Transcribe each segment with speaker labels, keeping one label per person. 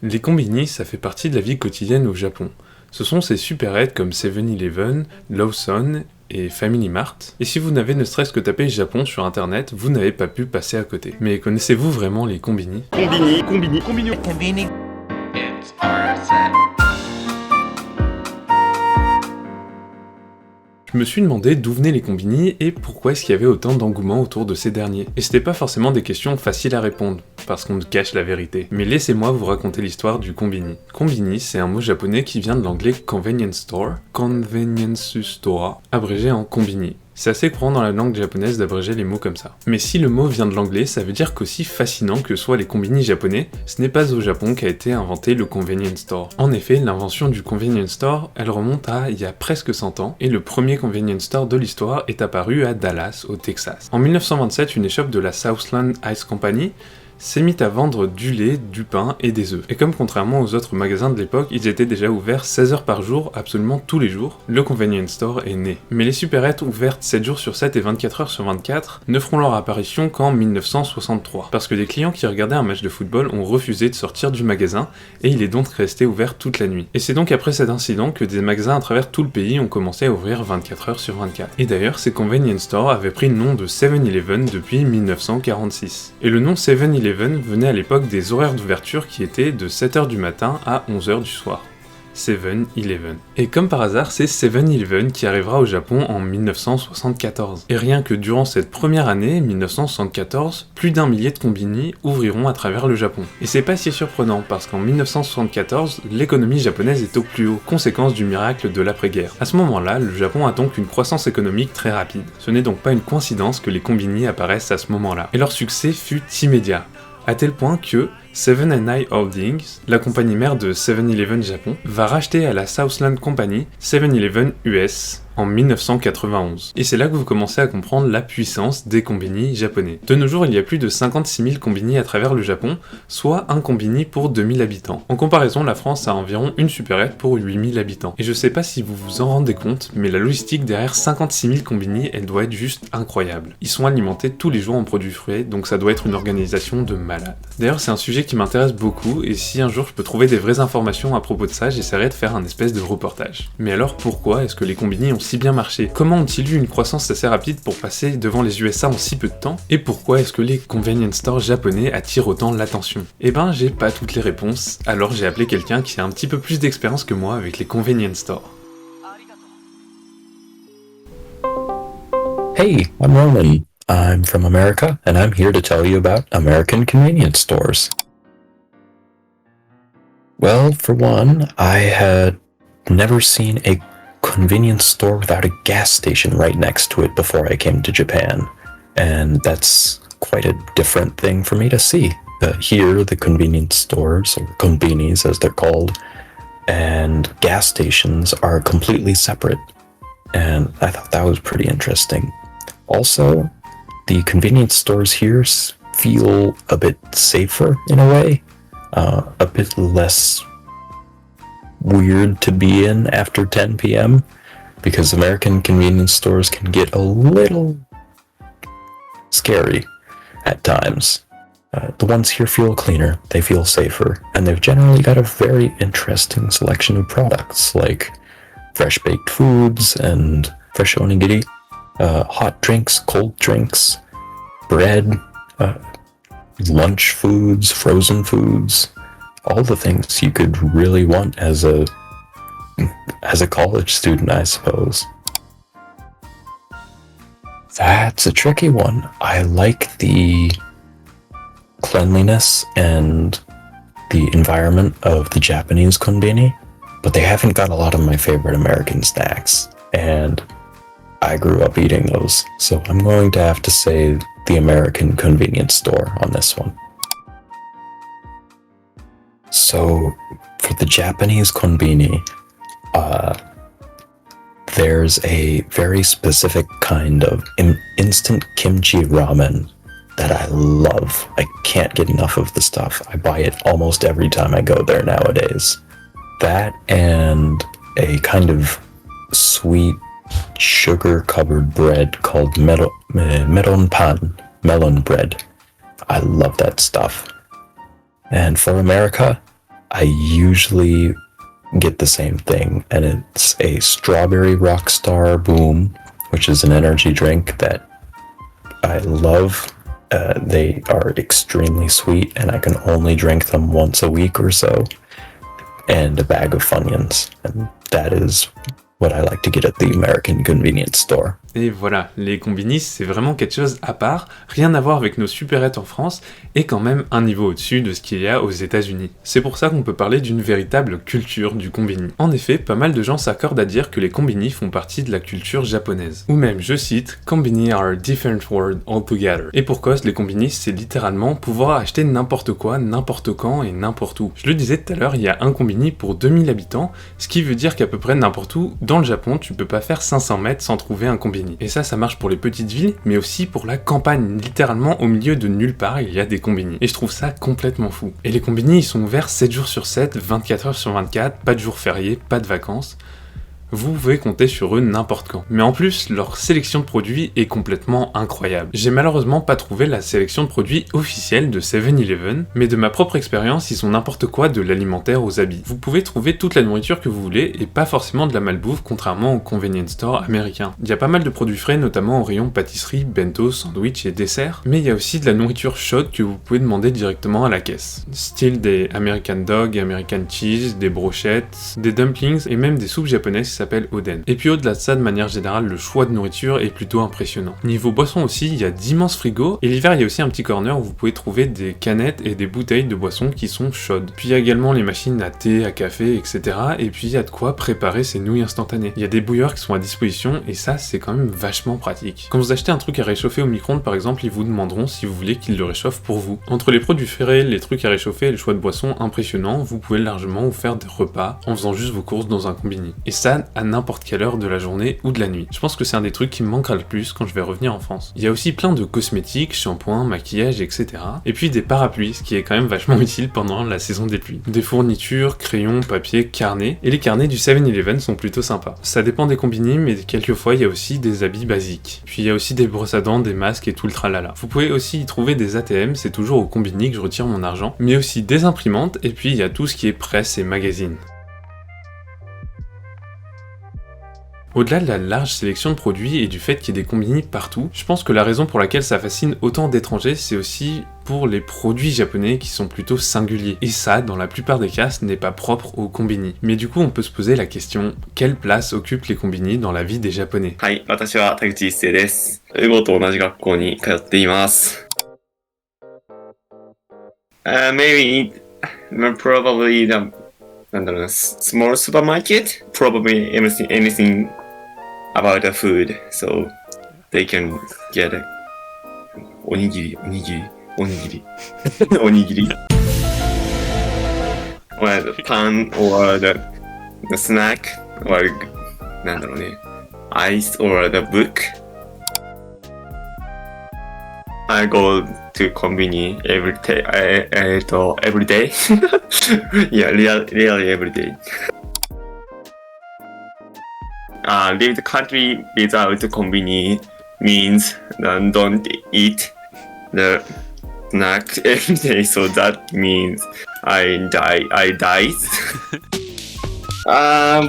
Speaker 1: Les combini, ça fait partie de la vie quotidienne au Japon. Ce sont ces super-aides comme 7-Eleven, Lawson et Family Mart. Et si vous n'avez ne serait-ce que tapé Japon sur internet, vous n'avez pas pu passer à côté. Mais connaissez-vous vraiment les combini ?
Speaker 2: Combini. It's RSN.
Speaker 1: Je me suis demandé d'où venaient les combini et pourquoi est-ce qu'il y avait autant d'engouement autour de ces derniers. Et c'était pas forcément des questions faciles à répondre, parce qu'on nous cache la vérité. Mais laissez-moi vous raconter l'histoire du combini. Combini, c'est un mot japonais qui vient de l'anglais convenience store, abrégé en combini. C'est assez courant dans la langue japonaise d'abréger les mots comme ça. Mais si le mot vient de l'anglais, ça veut dire qu'aussi fascinant que soient les combini japonais, ce n'est pas au Japon qu'a été inventé le convenience store. En effet, l'invention du convenience store, elle remonte à il y a presque 100 ans, et le premier convenience store de l'histoire est apparu à Dallas, au Texas. En 1927, une échoppe de la Southland Ice Company s'est mis à vendre du lait, du pain et des œufs. Et comme contrairement aux autres magasins de l'époque, ils étaient déjà ouverts 16 heures par jour, absolument tous les jours, le convenience store est né. Mais les supérettes ouvertes 7 jours sur 7 et 24 heures sur 24 ne feront leur apparition qu'en 1963, parce que des clients qui regardaient un match de football ont refusé de sortir du magasin, et il est donc resté ouvert toute la nuit. Et c'est donc après cet incident que des magasins à travers tout le pays ont commencé à ouvrir 24 heures sur 24. Et d'ailleurs, ces convenience stores avaient pris le nom de 7-Eleven depuis 1946. Et le nom 7-Eleven venait à l'époque des horaires d'ouverture qui étaient de 7h du matin à 11h du soir. 7-Eleven. Et comme par hasard, c'est 7-Eleven qui arrivera au Japon en 1974. Et rien que durant cette première année, 1974, plus d'1 millier de combini ouvriront à travers le Japon. Et c'est pas si surprenant, parce qu'en 1974, l'économie japonaise est au plus haut, conséquence du miracle de l'après-guerre. À ce moment-là, le Japon a donc une croissance économique très rapide. Ce n'est donc pas une coïncidence que les combini apparaissent à ce moment-là. Et leur succès fut immédiat, à tel point que Seven & i Holdings, la compagnie mère de 7-Eleven Japon, va racheter à la Southland Company 7-Eleven US en 1991. Et c'est là que vous commencez à comprendre la puissance des combini japonais. De nos jours, il y a plus de 56 000 combini à travers le Japon, soit un combini pour 2000 habitants. En comparaison, la France a environ une supérette pour 8000 habitants. Et je sais pas si vous vous en rendez compte, mais la logistique derrière 56 000 combini, elle doit être juste incroyable. Ils sont alimentés tous les jours en produits frais, donc ça doit être une organisation de malade. D'ailleurs, c'est un sujet qui m'intéresse beaucoup, et si un jour je peux trouver des vraies informations à propos de ça, j'essaierai de faire un espèce de reportage. Mais alors pourquoi est-ce que les combini ont si bien marché? Comment ont-ils eu une croissance assez rapide pour passer devant les USA en si peu de temps? Et pourquoi est-ce que les convenience stores japonais attirent autant l'attention? Eh ben, j'ai pas toutes les réponses, alors j'ai appelé quelqu'un qui a un petit peu plus d'expérience que moi avec les convenience stores.
Speaker 3: Hey, I'm Roman. I'm from America, and I'm here to tell you about American convenience stores. Well, for one, I had never seen a convenience store without a gas station right next to it before I came to Japan, and that's quite a different thing for me to see. Here, the convenience stores, or konbinis as they're called, and gas stations are completely separate, and I thought that was pretty interesting. Also, the convenience stores here feel a bit safer in a way, a bit less weird to be in after 10 p.m. because American convenience stores can get a little scary at times. The ones here feel cleaner, they feel safer, and they've generally got a very interesting selection of products like fresh baked foods and fresh onigiri, hot drinks, cold drinks, bread, lunch foods, frozen foods, all the things you could really want as a college student, I suppose. That's a tricky one. I like the cleanliness and the environment of the Japanese konbini, but they haven't got a lot of my favorite American snacks, and I grew up eating those, so I'm going to have to say the American convenience store on this one. So, for the Japanese konbini, there's a very specific kind of instant kimchi ramen that I love. I can't get enough of the stuff. I buy it almost every time I go there nowadays. That and a kind of sweet sugar-covered bread called melon pan, melon bread. I love that stuff. And for America, I usually get the same thing, and it's a strawberry Rockstar Boom, which is an energy drink that I love. They are extremely sweet, and I can only drink them once a week or so, and a bag of Funyuns, and that is what I like to get at the American convenience store.
Speaker 1: Et voilà, les combinis, c'est vraiment quelque chose à part, rien à voir avec nos supérettes en France, et quand même un niveau au-dessus de ce qu'il y a aux États-Unis. C'est pour ça qu'on peut parler d'une véritable culture du combini. En effet, pas mal de gens s'accordent à dire que les combini font partie de la culture japonaise. Ou même, je cite, Combini are a different word altogether. Et pour cause, les combini, c'est littéralement pouvoir acheter n'importe quoi, n'importe quand et n'importe où. Je le disais tout à l'heure, il y a un combini pour 2000 habitants, ce qui veut dire qu'à peu près n'importe où, dans le Japon, tu peux pas faire 500 mètres sans trouver un combini. Et ça marche pour les petites villes, mais aussi pour la campagne. Littéralement, au milieu de nulle part, il y a des combini. Et je trouve ça complètement fou. Et les combini, ils sont ouverts 7 jours sur 7, 24 heures sur 24, pas de jours fériés, pas de vacances. Vous pouvez compter sur eux n'importe quand. Mais en plus, leur sélection de produits est complètement incroyable. J'ai malheureusement pas trouvé la sélection de produits officielle de 7-Eleven, mais de ma propre expérience, ils sont n'importe quoi de l'alimentaire aux habits. Vous pouvez trouver toute la nourriture que vous voulez et pas forcément de la malbouffe contrairement aux convenience stores américains. Il y a pas mal de produits frais, notamment au rayon pâtisserie, bento, sandwich et dessert, mais il y a aussi de la nourriture chaude que vous pouvez demander directement à la caisse. Style des American Dog, American Cheese, des brochettes, des dumplings et même des soupes japonaises qui s'appelle Oden. Et puis au-delà de ça, de manière générale, le choix de nourriture est plutôt impressionnant. Niveau boisson aussi, il y a d'immenses frigos, et l'hiver il y a aussi un petit corner où vous pouvez trouver des canettes et des bouteilles de boissons qui sont chaudes. Puis il y a également les machines à thé, à café, etc. Et puis il y a de quoi préparer ces nouilles instantanées. Il y a des bouilleurs qui sont à disposition, et ça c'est quand même vachement pratique. Quand vous achetez un truc à réchauffer au micro-ondes par exemple, ils vous demanderont si vous voulez qu'ils le réchauffent pour vous. Entre les produits frais, les trucs à réchauffer et le choix de boissons impressionnant, vous pouvez largement vous faire des repas en faisant juste vos courses dans un combini. Et ça, à n'importe quelle heure de la journée ou de la nuit. Je pense que c'est un des trucs qui me manquera le plus quand je vais revenir en France. Il y a aussi plein de cosmétiques, shampoings, maquillage, etc. Et puis des parapluies, ce qui est quand même vachement utile pendant la saison des pluies. Des fournitures, crayons, papier, carnets. Et les carnets du 7-Eleven sont plutôt sympas. Ça dépend des combini, mais quelquefois il y a aussi des habits basiques. Puis il y a aussi des brosses à dents, des masques et tout le tralala. Vous pouvez aussi y trouver des ATM, c'est toujours au combini que je retire mon argent, mais aussi des imprimantes, et puis il y a tout ce qui est presse et magazine. Au-delà de la large sélection de produits et du fait qu'il y ait des combini partout, je pense que la raison pour laquelle ça fascine autant d'étrangers, c'est aussi pour les produits japonais qui sont plutôt singuliers. Et ça, dans la plupart des cas, ce n'est pas propre aux combini. Mais du coup, on peut se poser la question, quelle place occupent les combini dans la vie des Japonais?
Speaker 4: はい、私は田口一生です。英語と同じ学校に通っています。Maybe, probably the, なんだろうな、small supermarket, probably anything about the food, so they can get a おにぎり or the pan or the snack or なんだろうね ice or the book. I go to convenience every day. Every day. Yeah, really every day. Leave the country without convenience means don't eat the snack every day. So that means I die.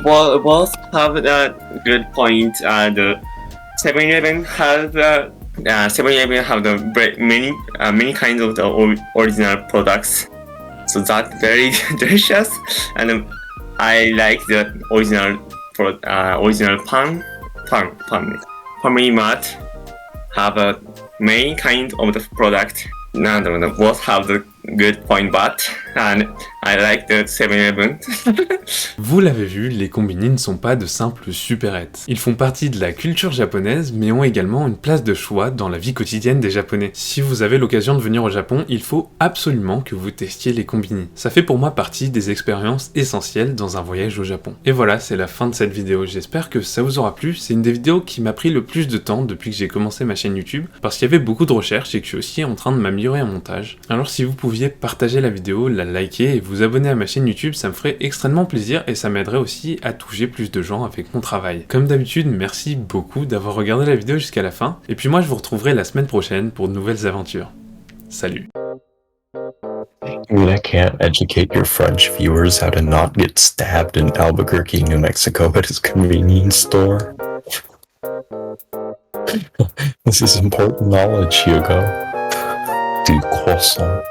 Speaker 4: Both have a good point. The 7-Eleven has the 7-Eleven have the many kinds of the original products, so that's very delicious, and I like the original pan. Family Mart have a many kind of the product. Both have the good point, but and I like the 7-Eleven.
Speaker 1: Vous l'avez vu, les combini ne sont pas de simples supérettes. Ils font partie de la culture japonaise, mais ont également une place de choix dans la vie quotidienne des Japonais. Si vous avez l'occasion de venir au Japon, il faut absolument que vous testiez les combini. Ça fait pour moi partie des expériences essentielles dans un voyage au Japon. Et voilà, c'est la fin de cette vidéo. J'espère que ça vous aura plu. C'est une des vidéos qui m'a pris le plus de temps depuis que j'ai commencé ma chaîne YouTube, parce qu'il y avait beaucoup de recherches et que je suis aussi en train de m'améliorer en montage. Alors si vous pouviez partager la vidéo, la liker et vous abonner à ma chaîne YouTube, ça me ferait extrêmement plaisir et ça m'aiderait aussi à toucher plus de gens avec mon travail. Comme d'habitude, merci beaucoup d'avoir regardé la vidéo jusqu'à la fin, et puis moi je vous retrouverai la semaine prochaine pour de nouvelles aventures. Salut!
Speaker 3: I mean, I can't educate your French viewers how to not get stabbed in Albuquerque, New Mexico at his convenience store. This is important knowledge, Hugo. Du croissant.